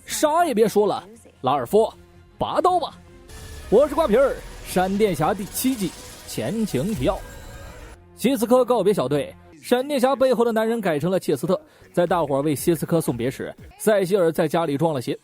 啥也别说了，拉尔夫，拔刀吧！我是瓜皮儿，闪电侠第7季前情提要。希斯科告别小队，闪电侠背后的男人改成了切斯特。在大伙儿为希斯科送别时，塞西尔在家里撞了邪。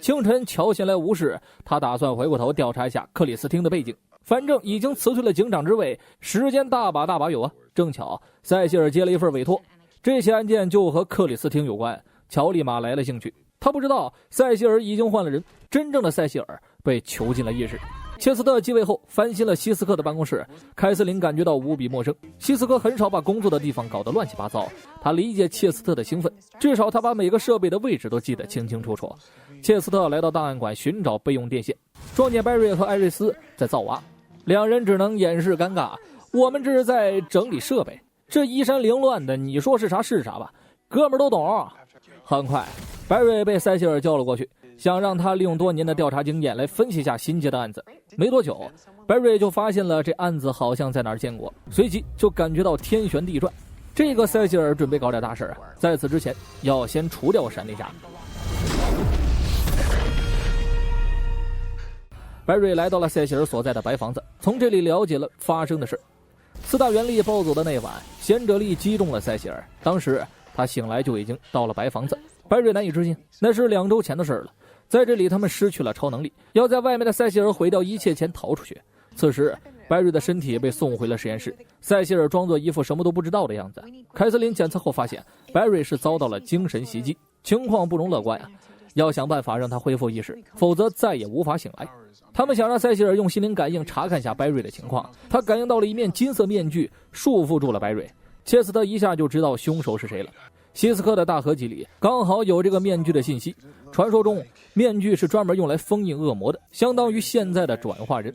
清晨，乔醒来无事，他打算回过头调查一下克里斯汀的背景。反正已经辞退了警长之位，时间大把有啊。正巧塞西尔接了一份委托，这起案件就和克里斯汀有关。乔立马来了兴趣，他不知道塞西尔已经换了人，真正的塞西尔被囚禁了意识。切斯特继位后翻新了希斯科的办公室，凯瑟琳感觉到无比陌生。希斯科很少把工作的地方搞得乱七八糟，他理解切斯特的兴奋，至少他把每个设备的位置都记得清清楚楚。切斯特来到档案馆寻找备用电线，撞见白瑞和艾瑞斯在造娃，两人只能掩饰尴尬。我们这是在整理设备，这衣衫凌乱的，你说是啥是啥吧，哥们儿都懂。很快白瑞被塞西尔叫了过去，想让他利用多年的调查经验来分析一下新接的案子。没多久，白瑞就发现了这案子好像在哪儿见过，随即就感觉到天旋地转。这个塞西尔准备搞点大事啊！在此之前，要先除掉闪电侠。白瑞来到了塞西尔所在的白房子，从这里了解了发生的事。4大元力暴走的那晚，贤者力击中了塞西尔，当时他醒来就已经到了白房子。白瑞难以置信，那是2周前的事了。在这里他们失去了超能力，要在外面的塞西尔毁掉一切前逃出去。此时白瑞的身体被送回了实验室，塞西尔装作一副什么都不知道的样子。凯瑟琳检测后发现白瑞是遭到了精神袭击，情况不容乐观啊，要想办法让他恢复意识，否则再也无法醒来。他们想让塞西尔用心灵感应查看下白瑞的情况，他感应到了一面金色面具束缚住了白瑞。切斯特一下就知道凶手是谁了。希斯科的大合集里刚好有这个面具的信息，传说中面具是专门用来封印恶魔的，相当于现在的转化人。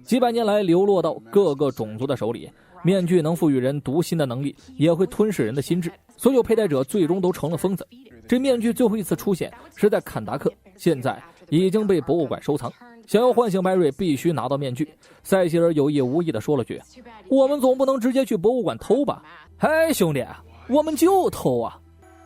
几百年来流落到各个种族的手里，面具能赋予人读心的能力，也会吞噬人的心智，所有佩戴者最终都成了疯子。这面具最后一次出现是在坎达克，现在已经被博物馆收藏。想要唤醒白瑞，必须拿到面具。塞西尔有意无意地说了句：“我们总不能直接去博物馆偷吧？”“嘿，兄弟，我们就偷啊！”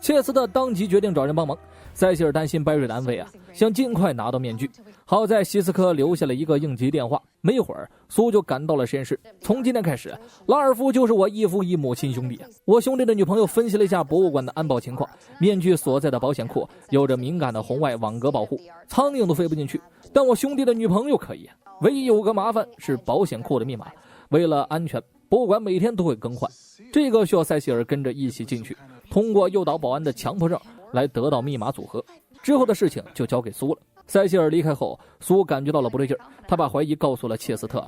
切斯特当即决定找人帮忙。塞西尔担心白瑞的安危啊，想尽快拿到面具。好在希斯科留下了一个应急电话，没一会儿苏就赶到了实验室。从今天开始，拉尔夫就是我异父异母亲兄弟。我兄弟的女朋友分析了一下博物馆的安保情况，面具所在的保险库有着敏感的红外网格保护，苍蝇都飞不进去，但我兄弟的女朋友可以。唯一有个麻烦是保险库的密码，为了安全，博物馆每天都会更换，这个需要塞西尔跟着一起进去，通过诱导保安的强迫症来得到密码组合。之后的事情就交给苏了。塞西尔离开后，苏感觉到了不对劲儿，他把怀疑告诉了切斯特。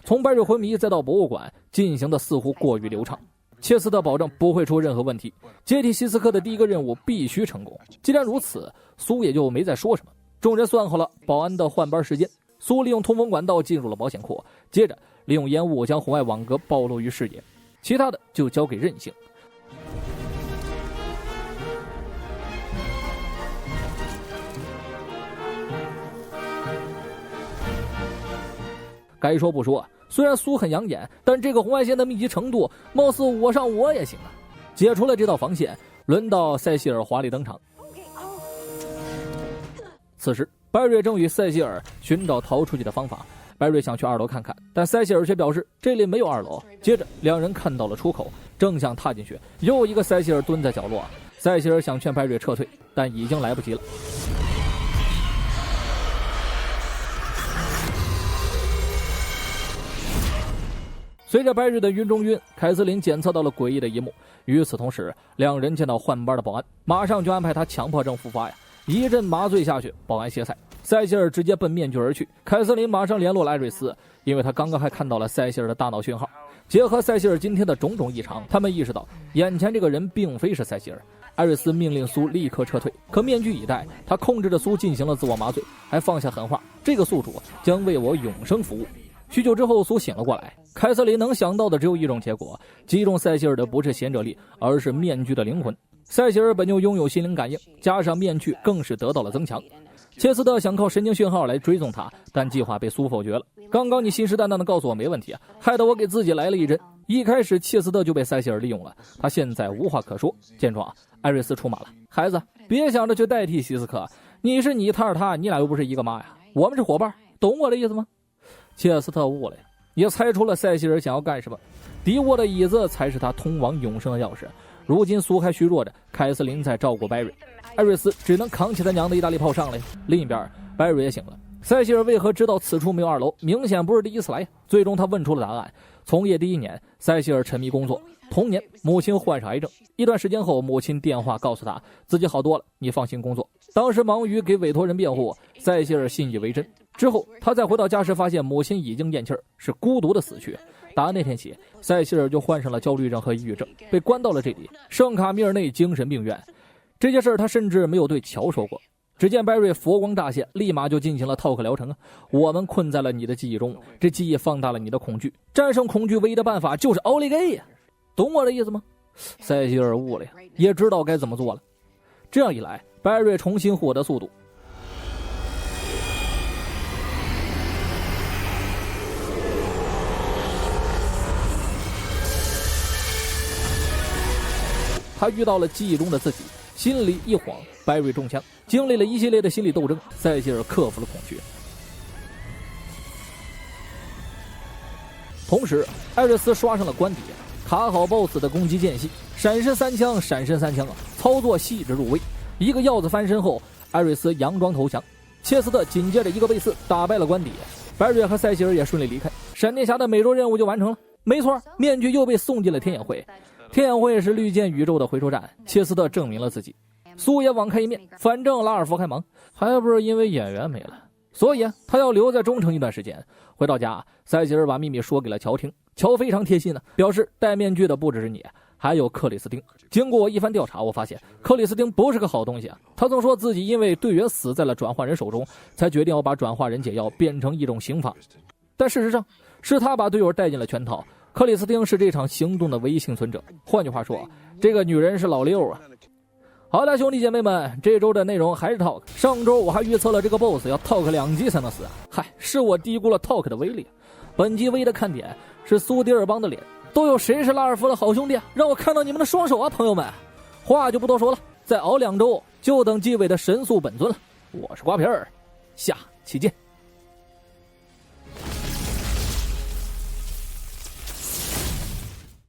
从白瑞昏迷再到博物馆进行的似乎过于流畅，切斯特保证不会出任何问题，接替希斯科的第一个任务必须成功。既然如此，苏也就没再说什么。众人算好了保安的换班时间，苏利用通风管道进入了保险库，接着利用烟雾将红外网格暴露于视野，其他的就交给韧性。该说不说，虽然苏很养眼，但这个红外线的密集程度，貌似我上我也行啊。解除了这道防线，轮到塞西尔华丽登场。此时白瑞正与塞西尔寻找逃出去的方法。白瑞想去2楼看看，但塞西尔却表示这里没有2楼。接着两人看到了出口，正想踏进去，又一个塞西尔蹲在角落。塞西尔想劝白瑞撤退，但已经来不及了。随着白瑞的晕中晕，凯瑟琳检测到了诡异的一幕。与此同时，两人见到换班的保安，马上就安排他强迫症复发呀！一阵麻醉下去，保安歇菜，塞西尔直接奔面具而去。凯瑟琳马上联络了艾瑞斯，因为他刚刚还看到了塞西尔的大脑讯号。结合塞西尔今天的种种异常，他们意识到眼前这个人并非是塞西尔。艾瑞斯命令苏立刻撤退，可面具已戴，他控制着苏进行了自我麻醉，还放下狠话：这个宿主将为我永生服务。许久之后，苏醒了过来。凯瑟琳能想到的只有一种结果，击中塞西尔的不是贤者力，而是面具的灵魂。塞西尔本就拥有心灵感应，加上面具更是得到了增强。切斯特想靠神经讯号来追踪他，但计划被苏否决了。刚刚你信誓旦旦地告诉我没问题，害得我给自己来了一针。一开始切斯特就被塞西尔利用了，他现在无话可说。见状，艾瑞斯出马了：“孩子，别想着去代替西斯科，你是你，他是他，你俩又不是一个妈呀，我们是伙伴，懂我的意思吗？”切斯特悟了呀，也猜出了塞西尔想要干什么。敌沃的椅子才是他通往永生的钥匙。如今苏还虚弱着，凯瑟琳在照顾白瑞，艾瑞斯只能扛起他娘的意大利炮上来。另一边，白瑞也醒了。塞西尔为何知道此处没有2楼？明显不是第一次来。最终他问出了答案。从业第1年，塞西尔沉迷工作。同年，母亲患上癌症。一段时间后，母亲电话告诉他自己好多了，你放心工作。当时忙于给委托人辩护，塞西尔信以为真。之后，他再回到家时，发现母亲已经咽气儿，是孤独的死去。打那天起，塞西尔就患上了焦虑症和抑郁症，被关到了这里圣卡米尔内精神病院。这件事他甚至没有对乔说过。只见白瑞佛光乍现，立马就进行了套克疗程。我们困在了你的记忆中，这记忆放大了你的恐惧，战胜恐惧唯一的办法就是奥利给呀，懂我的意思吗？塞西尔悟了呀，也知道该怎么做了。这样一来，白瑞重新获得速度。他遇到了记忆中的自己，心里一晃，白瑞中枪，经历了一系列的心理斗争，塞西尔克服了恐惧。同时，艾瑞斯刷上了关底，卡好 BOSS 的攻击间隙，闪身3枪，闪身3枪操作细致入微。一个鹞子翻身后，艾瑞斯佯装投降，切斯特紧接着一个背刺打败了关底，白瑞和塞西尔也顺利离开，闪电侠的每周任务就完成了。没错，面具又被送进了天眼会。天眼会是绿箭宇宙的回收站，切斯特证明了自己。苏也网开一面，反正拉尔夫还忙，还不是因为演员没了，所以他要留在中城一段时间。回到家，塞西尔把秘密说给了乔听，乔非常贴心表示戴面具的不只是你，还有克里斯汀。经过我一番调查，我发现克里斯汀不是个好东西他曾说自己因为队员死在了转化人手中，才决定要把转化人解药变成一种刑罚，但事实上是他把队友带进了圈套。克里斯汀是这场行动的唯一幸存者，换句话说，这个女人是老六啊。好了，兄弟姐妹们，这周的内容还是 talk。上周我还预测了这个 boss 要 talk 2集才能死，嗨，是我低估了 talk 的威力。本集唯一的看点是苏迪尔邦的脸，都有谁是拉尔夫的好兄弟让我看到你们的双手啊，朋友们！话就不多说了，再熬2周就等纪委的神速本尊了。我是瓜皮儿，下期见。